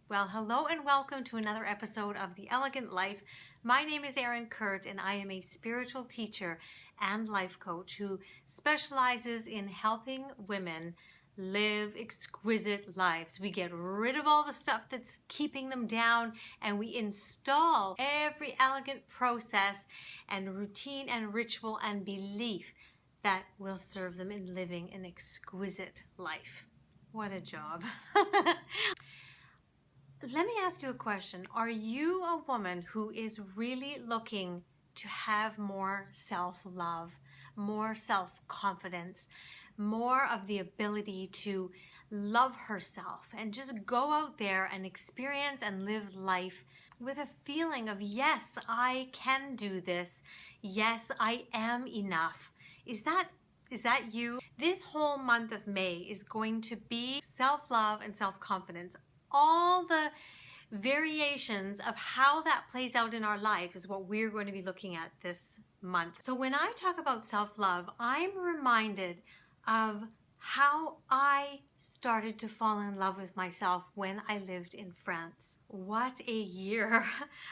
Well, hello and welcome to another episode of The Elegant Life. My name is Erin Kurt and I am a spiritual teacher and life coach who specializes in helping women live exquisite lives. We get rid of all the stuff that's keeping them down and we install every elegant process and routine and ritual and belief that will serve them in living an exquisite life. What a job. Let me ask you a question. Are you a woman who is really looking to have more self-love, more self-confidence, more of the ability to love herself and just go out there and experience and live life with a feeling of, yes, I can do this. Yes, I am enough. Is that you? This whole month of May is going to be self-love and self-confidence. All the variations of how that plays out in our life is what we're going to be looking at this month. So when I talk about self-love, I'm reminded of how I started to fall in love with myself when I lived in France. What a year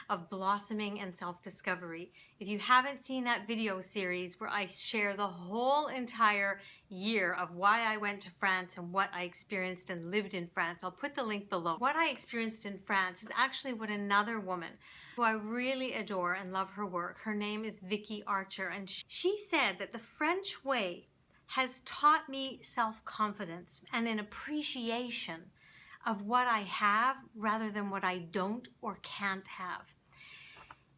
of blossoming and self-discovery. If you haven't seen that video series where I share the whole entire year of why I went to France and what I experienced and lived in France, I'll put the link below. What I experienced in France is actually what another woman who I really adore and love her work, her name is Vicky Archer, and she said that the French way has taught me self-confidence and an appreciation of what I have rather than what I don't or can't have.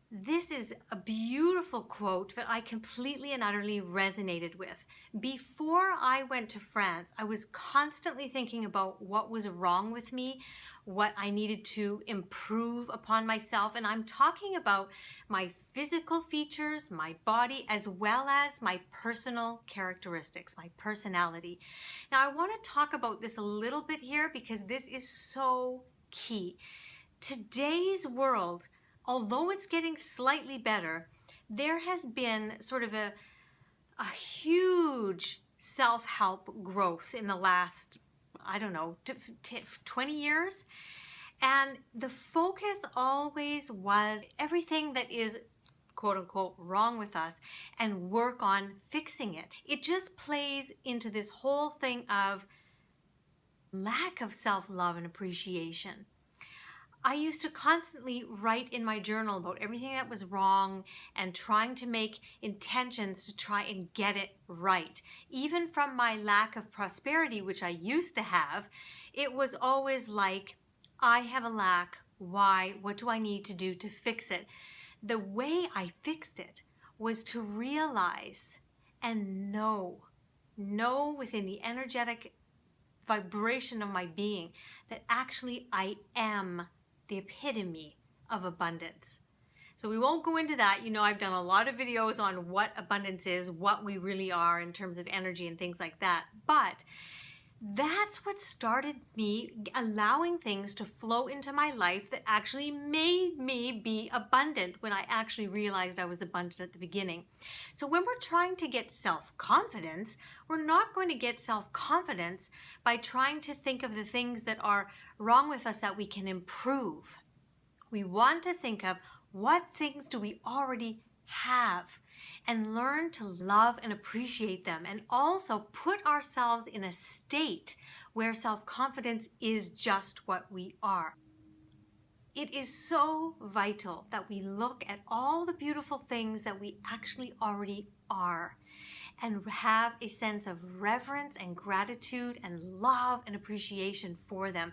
This is a beautiful quote that I completely and utterly resonated with. Before I went to France, I was constantly thinking about what was wrong with me, what I needed to improve upon myself, and I'm talking about my physical features, my body, as well as my personal characteristics, my personality. Now, I want to talk about this a little bit here because this is so key. Today's world, although it's getting slightly better, there has been sort of a huge self-help growth in the last, I don't know, 20 years. And the focus always was everything that is quote unquote wrong with us and work on fixing it. It just plays into this whole thing of lack of self-love and appreciation. I used to constantly write in my journal about everything that was wrong and trying to make intentions to try and get it right. Even from my lack of prosperity, which I used to have, it was always like, I have a lack. Why? What do I need to do to fix it? The way I fixed it was to realize and know within the energetic vibration of my being that actually I am the epitome of abundance. So we won't go into that. You know, I've done a lot of videos on what abundance is, what we really are in terms of energy and things like that. But that's what started me allowing things to flow into my life that actually made me be abundant when I actually realized I was abundant at the beginning. So when we're trying to get self-confidence, we're not going to get self-confidence by trying to think of the things that are wrong with us that we can improve. We want to think of what things do we already have and learn to love and appreciate them, and also put ourselves in a state where self-confidence is just what we are. It is so vital that we look at all the beautiful things that we actually already are and have a sense of reverence and gratitude and love and appreciation for them.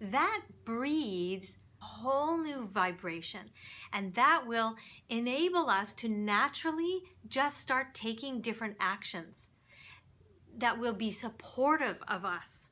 That breeds a whole new vibration, and that will enable us to naturally just start taking different actions that will be supportive of us.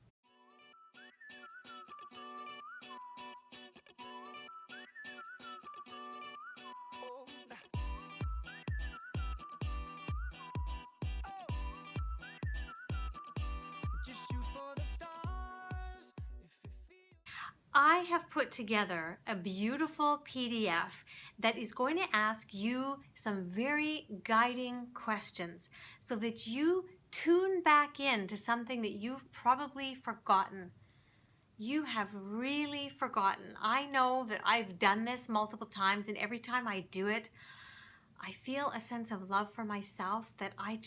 I have put together a beautiful PDF that is going to ask you some very guiding questions so that you tune back in to something that you've probably forgotten you have really forgotten. I know that I've done this multiple times, and every time I do it, I feel a sense of love for myself that I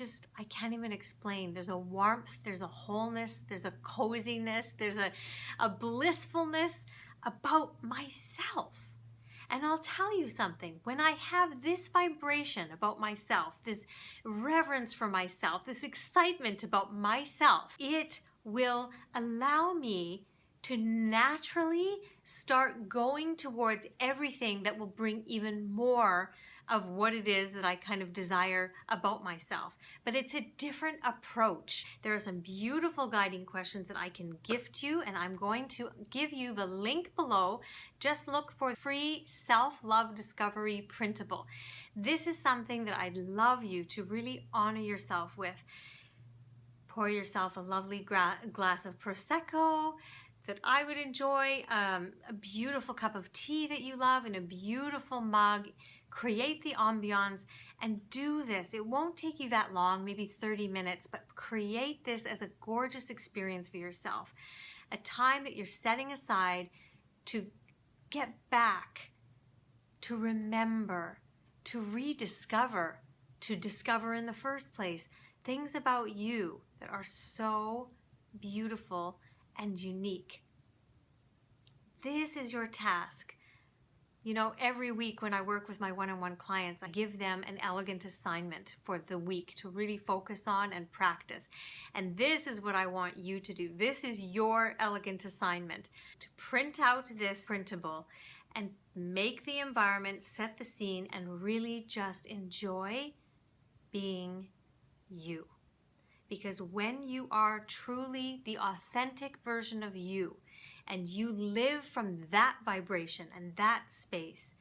can't even explain. There's a warmth, there's a wholeness, there's a coziness, there's a blissfulness about myself. And I'll tell you something, when I have this vibration about myself, this reverence for myself, this excitement about myself, it will allow me to naturally start going towards everything that will bring even more of what it is that I kind of desire about myself. But it's a different approach. There are some beautiful guiding questions that I can gift you, and I'm going to give you the link below. Just look for free self-love discovery printable. This is something that I'd love you to really honor yourself with. Pour yourself a lovely glass of Prosecco that I would enjoy, a beautiful cup of tea that you love in a beautiful mug. Create the ambiance and do this. It won't take you that long, maybe 30 minutes, but create this as a gorgeous experience for yourself. A time that you're setting aside to get back, to remember, to rediscover, to discover in the first place things about you that are so beautiful and unique. This is your task. You know, every week when I work with my one-on-one clients, I give them an elegant assignment for the week to really focus on and practice. And this is what I want you to do. This is your elegant assignment, to print out this printable and make the environment, set the scene, and really just enjoy being you. Because when you are truly the authentic version of you, and you live from that vibration and that space,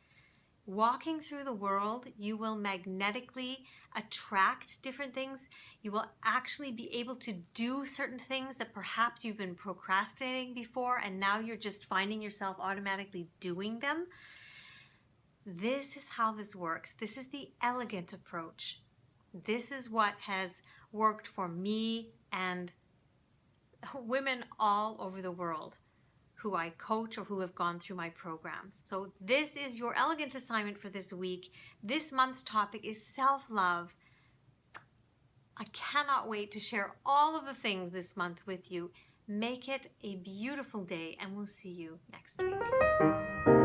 walking through the world, you will magnetically attract different things. You will actually be able to do certain things that perhaps you've been procrastinating before, and now you're just finding yourself automatically doing them. This is how this works. This is the elegant approach. This is what has worked for me and women all over the world who I coach or who have gone through my programs. So this is your elegant assignment for this week. This month's topic is self-love. I cannot wait to share all of the things this month with you. Make it a beautiful day, and we'll see you next week.